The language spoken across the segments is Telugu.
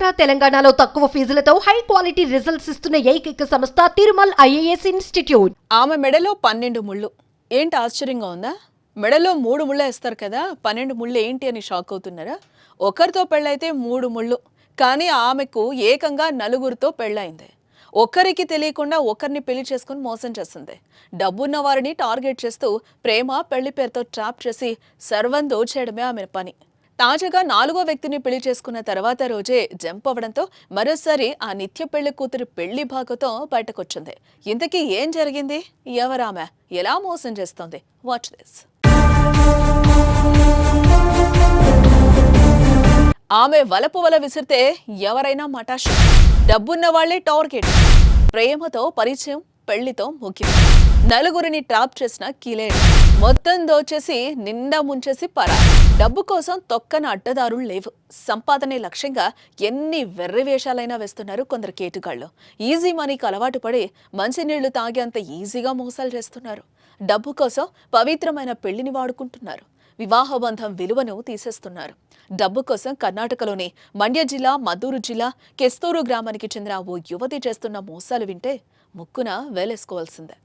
ఆంధ్ర తెలంగాణలో తక్కువ ఫీజులతో హై క్వాలిటీ రిజల్ట్స్ ఇస్తున్న ఏకైక సంస్థ తిరుమల్ ఐఏఎస్ ఇన్స్టిట్యూట్. ఆమె మెడలో 12 ముళ్ళు. ఏంటి ఆశ్చర్యంగా ఉందా? మెడలో 3 ముళ్ళే ఇస్తారు కదా, 12 ముళ్ళు ఏంటి అని షాక్ అవుతున్నారా? ఒకరితో పెళ్ళైతే 3 ముళ్ళు, కానీ ఆమెకు ఏకంగా 4గురితో పెళ్ళైంది. ఒకరికి తెలియకుండా ఒకరిని పెళ్లి చేసుకుని మోసం చేస్తుంది. డబ్బున్న వారిని టార్గెట్ చేస్తూ ప్రేమ పెళ్లి పేరుతో ట్రాప్ చేసి సర్వం దోచేయడమే ఆమె పని. తాజాగా 4గో వ్యక్తిని పెళ్లి చేసుకున్న తర్వాత రోజే జంప్ అవ్వడంతో మరోసారి ఆ నిత్య పెళ్లి కూతురు పెళ్లి భాగంతో బయటకొచ్చింది. ఇంతకీ ఏం జరిగింది? ఎవరామె? ఎలా మోసం చేస్తోంది? Watch this. ఆమె వలపు వల విసిరితే ఎవరైనా మటాష్. డబ్బున్న వాళ్లే టార్గెట్. ప్రేమతో పరిచయం, పెళ్లితో ముగింపు. 4గురిని ట్రాప్ చేసిన కిలేడి. మొత్తం దోచేసి నిండా ముంచేసి పరా. డబ్బు కోసం తొక్కన అడ్డదారులు లేవు. సంపాదనే లక్ష్యంగా ఎన్ని వెర్రి వేషాలైనా వేస్తున్నారు కొందరు కేటుగాళ్లు. ఈజీ మనీకి అలవాటు పడి మంచినీళ్లు తాగేంత ఈజీగా మోసాలు చేస్తున్నారు. డబ్బు కోసం పవిత్రమైన పెళ్లిని వాడుకుంటున్నారు. వివాహ బంధం విలువను తీసేస్తున్నారు. డబ్బు కోసం కర్ణాటకలోని మండ్య జిల్లా, మద్దూరు జిల్లా కెస్తూరు గ్రామానికి చెందిన ఓ యువతి చేస్తున్న మోసాలు వింటే ముక్కున వేలేసుకోవాల్సిందే.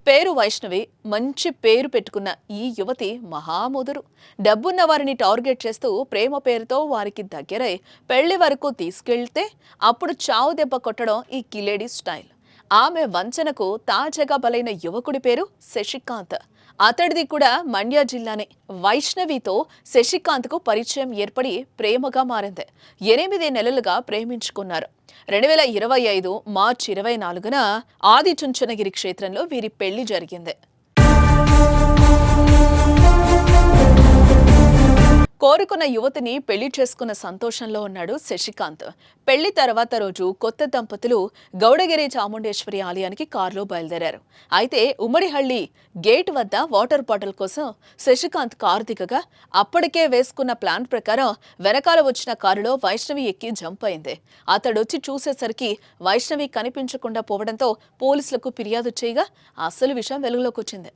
పేరు వైష్ణవి. మంచి పేరు పెట్టుకున్న ఈ యువతి మహాముదురు. డబ్బున్న వారిని టార్గెట్ చేస్తూ ప్రేమ పేరుతో వారికి దగ్గరై పెళ్లి వరకు తీసుకెళ్తే అప్పుడు చావు దెబ్బ కొట్టడం ఈ కిలేడి స్టైల్. ఆమె వంచనకు తాజాగా బలైన యువకుడి పేరు శశికాంత్. అతడిది కూడా మండ్య జిల్లానే. వైష్ణవితో శశికాంత్కు పరిచయం ఏర్పడి ప్రేమగా మారింది. 8 నెలలుగా ప్రేమించుకున్నారు. 2025 మార్చి 24న ఆదిచుంచనగిరి క్షేత్రంలో వీరి పెళ్లి జరిగింది. కోరుకున్న యువతిని పెళ్లి చేసుకున్న సంతోషంలో ఉన్నాడు శశికాంత్. పెళ్లి తర్వాత రోజు కొత్త దంపతులు గౌడగిరి చాముండేశ్వరి ఆలయానికి కారులో బయలుదేరారు. అయితే ఉమ్మడిహళ్లి గేట్ వద్ద వాటర్ బాటిల్ కోసం శశికాంత్ కారు దిగగా అప్పటికే వేసుకున్న ప్లాన్ ప్రకారం వెనకాల వచ్చిన కారులో వైష్ణవి ఎక్కి జంప్ అయింది. అతడొచ్చి చూసేసరికి వైష్ణవి కనిపించకుండా పోవడంతో పోలీసులకు ఫిర్యాదు చేయగా అసలు విషయం వెలుగులోకి వచ్చింది.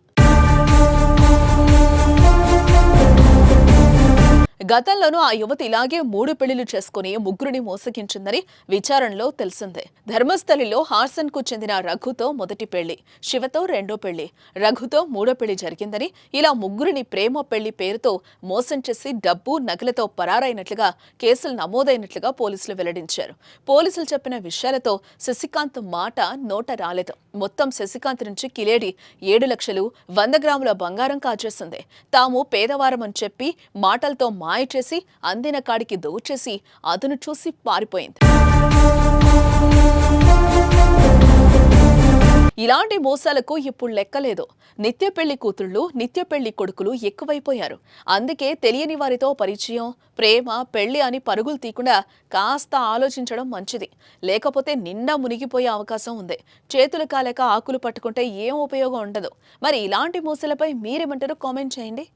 గతంలోనూ ఆ యువతి ఇలాగే 3 పెళ్లిళ్లు చేసుకుని 3గురిని మోసగించిందని విచారణలో తెలిసిందే. ధర్మస్థలిలో హార్సన్ కు చెందిన రఘుతో మొదటి పెళ్లి, శివతో రెండో పెళ్లి, రఘుతో 3వ పెళ్లి జరిగిందని, ఇలా 3గురిని ప్రేమ పెళ్లి పేరుతో మోసం చేసి డబ్బు, నగలతో పరారైనట్లుగా కేసులు నమోదైనట్లుగా పోలీసులు వెల్లడించారు. పోలీసులు చెప్పిన విషయాలతో శశికాంత్ మాట నోట రాలేదు. మొత్తం శశికాంత్ నుంచి కిలేడి 7 లక్షలు, 100 గ్రాముల బంగారం కాజేసింది. తాము పేదవారమని చెప్పి మాటలతో మాయ చేసి అందిన కాడికి దోచేసి అదును చూసి పారిపోయింది. ఇలాంటి మోసాలకు ఇప్పుడు లెక్కలేదు. నిత్య పెళ్లి కూతుళ్లు, నిత్య పెళ్లి కొడుకులు ఎక్కువైపోయారు. అందుకే తెలియని వారితో పరిచయం, ప్రేమ, పెళ్లి అని పరుగులు తీయకుండా కాస్త ఆలోచించడం మంచిది. లేకపోతే నిండా మునిగిపోయే అవకాశం ఉంది. చేతులు కాలేక ఆకులు పట్టుకుంటే ఏం ఉపయోగం ఉండదు. మరి ఇలాంటి మోసాలపై మీరేమంటారో కామెంట్ చేయండి.